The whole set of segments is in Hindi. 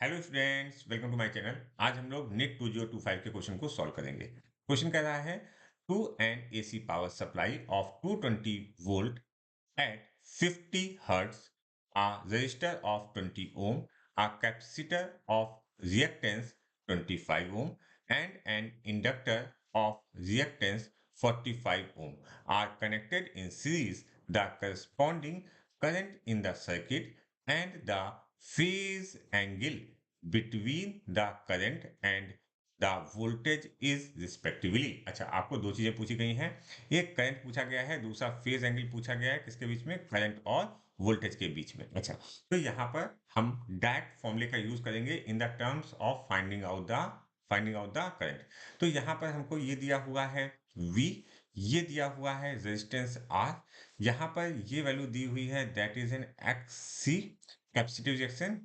Hello students, welcome to my channel. आज हम लोग नीट 2025 के क्वेश्चन को सॉल्व करेंगे। क्वेश्चन कह रहा है to an AC power supply of 220 volt at 50 hertz, a resistor of 20 ohm, a capacitor of reactance 25 ohm, and an inductor of reactance 45 ohm are connected in series. The corresponding current in the circuit and the phase angle between the current and the voltage is respectively. अच्छा, आपको दो चीजें पूछी गई हैं। एक करंट पूछा गया है, दूसरा फेज एंगल पूछा गया है। किसके बीच में? करंट और वोल्टेज के बीच में। अच्छा, तो यहाँ पर हम डायरेक्ट फॉर्मूले का यूज करेंगे in the terms of finding out the current. तो यहाँ पर हमको ये दिया हुआ है V, ये दिया हुआ है रेजिस्टेंस R, यहाँ पर ये वैल्यू दी हुई है that is an XC capacitive reaction,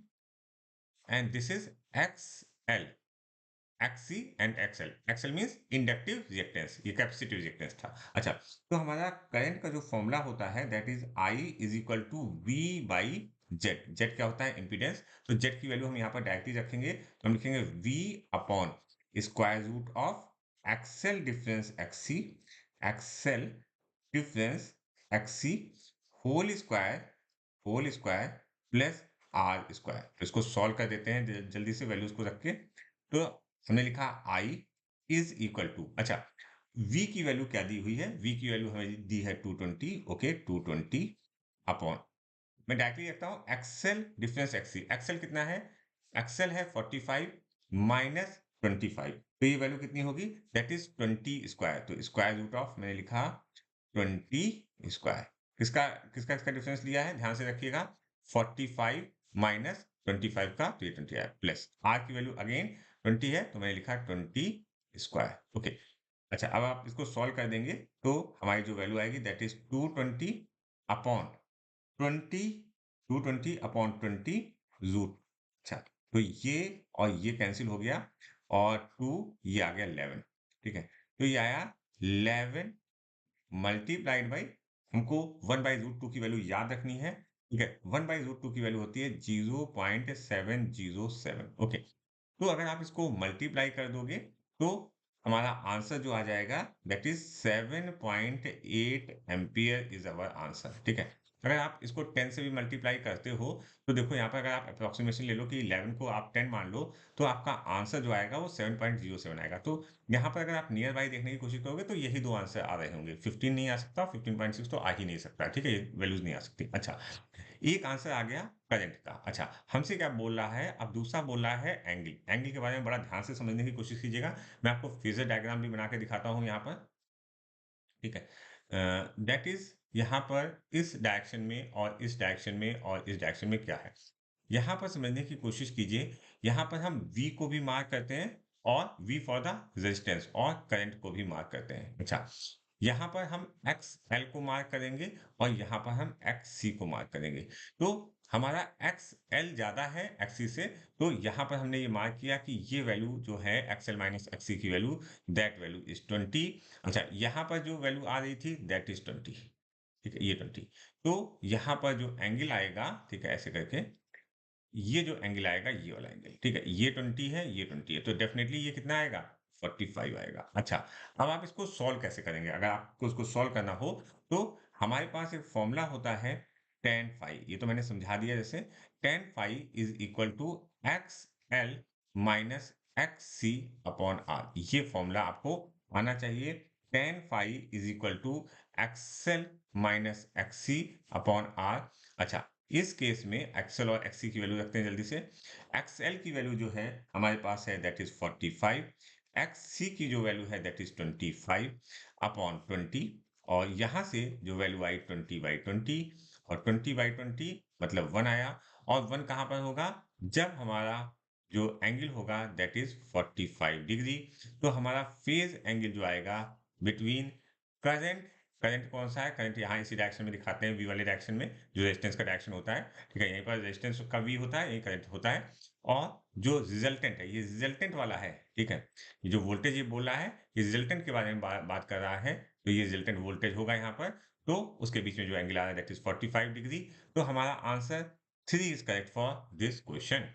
and this is XL, XC and XL। XL means inductive reactance, ये कैपेसिटिव रिएक्टेंस था। अच्छा, तो हमारा करंट का जो फॉर्मूला होता है that is I is equal to V by Z. Z क्या होता है? इम्पीडेंस। तो जेड की वैल्यू हम यहाँ पर डायरेक्टली रखेंगे, तो हम लिखेंगे V upon square root of XL difference XC, XL difference XC whole square plus R square. तो इसको सॉल्व कर देते हैं जल्दी से वैल्यूज को रख के। तो हमने लिखा I इज इक्वल टू, अच्छा, V की वैल्यू क्या दी हुई है? V की वैल्यू हमें दी है 220। ओके, 220 अपॉन, मैं डायरेक्टली लिखता हूं एक्सएल डिफरेंस एक्सी। एक्सएल कितना है? एक्सएल है 45 माइनस 25, तो ये वैल्यू कितनी होगी? That is 20 square. तो स्क्वायर रूट ऑफ, मैंने लिखा 20 स्क्वायर। किसका किसका इसका डिफरेंस लिया है? ध्यान से रखिएगा, 45 माइनस 25 का, तो ये 20 आया, प्लस आर की वैल्यू अगेन 20 है, तो मैंने लिखा 20 स्क्वायर। ओके, अच्छा, अब आप इसको सॉल्व कर देंगे तो हमारी जो वैल्यू आएगी that is 220 upon 20, 220 upon 20 root. अच्छा, तो ये और ये कैंसिल हो गया, और 2 ये आ गया 11। ठीक है, तो ये आया 11 मल्टीप्लाइड बाई, हमको 1/√2 की वैल्यू याद रखनी है। ठीक है, 1/√2 की वैल्यू होती है 0.707। ओके, तो अगर आप इसको मल्टीप्लाई कर दोगे तो हमारा आंसर जो आ जाएगा that is 7.8 ampere is our answer. ठीक है, अगर आप इसको 10 से भी मल्टीप्लाई करते हो तो देखो यहाँ पर अगर आप अप्रोक्सीमेशन ले लो कि 11 को आप 10 मान लो, तो आपका आंसर जो आएगा वो 7.07 आएगा। तो यहाँ पर अगर आप नियर बाई देखने की कोशिश करोगे तो यही दो आंसर आ रहे होंगे। 15 नहीं आ सकता, 15.6 तो आ ही नहीं सकता। ठीक है, ये वैल्यूज नहीं आ सकती। अच्छा, एक आंसर आ गया करंट का। अच्छा, हमसे क्या बोल रहा है? अब दूसरा बोल रहा है एंगल। एंगल के बारे में बड़ा ध्यान से समझने की कोशिश कीजिएगा। मैं आपको फेजर डायग्राम भी बना के दिखाता हूँ यहाँ पर। ठीक है, दैट इज यहाँ पर इस डायरेक्शन में और इस डायरेक्शन में और इस डायरेक्शन में क्या है, यहाँ पर समझने की कोशिश कीजिए। यहाँ पर हम V को भी मार्क करते हैं और V फॉर द रेजिस्टेंस, और करंट को भी मार्क करते हैं। अच्छा, यहाँ पर हम XL को मार्क करेंगे और यहाँ पर हम XC को मार्क करेंगे। तो हमारा XL ज्यादा है XC से, तो यहाँ पर हमने ये मार्क किया कि ये वैल्यू जो है XL माइनस XC की वैल्यू, दैट वैल्यू इज 20। अच्छा, यहाँ पर जो वैल्यू आ रही थी दैट इज 20। ठीक है, ये 20। तो यहाँ पर जो एंगल आएगा, ठीक है, ऐसे करके ये जो एंगल आएगा ये वाला एंगल, ठीक है, ये 20 है, ये 20 है, तो डेफिनेटली ये कितना आएगा? 45 आएगा। अच्छा, अब आप इसको सॉल्व कैसे करेंगे? अगर आपको इसको सॉल्व करना हो तो हमारे पास एक फॉर्मूला होता है tan फाई। ये तो मैंने समझा दिया। जैसे tan phi is equal to X L minus X C upon R, ये फॉर्मूला आपको आना चाहिए। tan phi is equal to XL minus X C upon R. अच्छा, इस केस में एक्सएल और एक्ससी की वैल्यू रखते हैं जल्दी से। एक्सएल की वैल्यू जो है हमारे पास है दैट इज 45, एक्ससी की जो वैल्यू है दैट इज 25 अपॉन 20, और यहाँ से जो वैल्यू आई 20/20, और 20/20 मतलब 1 आया। और 1 कहाँ पर होगा? जब हमारा जो एंगल होगा दैट इज 45 डिग्री। तो हमारा फेज एंगल जो आएगा बिटवीन करंट, करंट कौन सा है? करंट यहाँ इसी डायरेक्शन में दिखाते हैं, वी वाले डायरेक्शन में जो रेजिस्टेंस का डायरेक्शन होता है। ठीक है, यहीं पर रेजिस्टेंस का वी होता है, यही करंट होता है। और जो रिजल्टेंट है, ये रिजल्टेंट वाला है। ठीक है, ये जो वोल्टेज ये बोल रहा है, ये रिजल्टेंट के बारे में बात कर रहा है। तो ये रिजल्टेंट वोल्टेज होगा यहाँ पर। तो उसके बीच में जो एंगल आ रहा है दैट इज 45 डिग्री। तो हमारा answer 3 is correct for this question.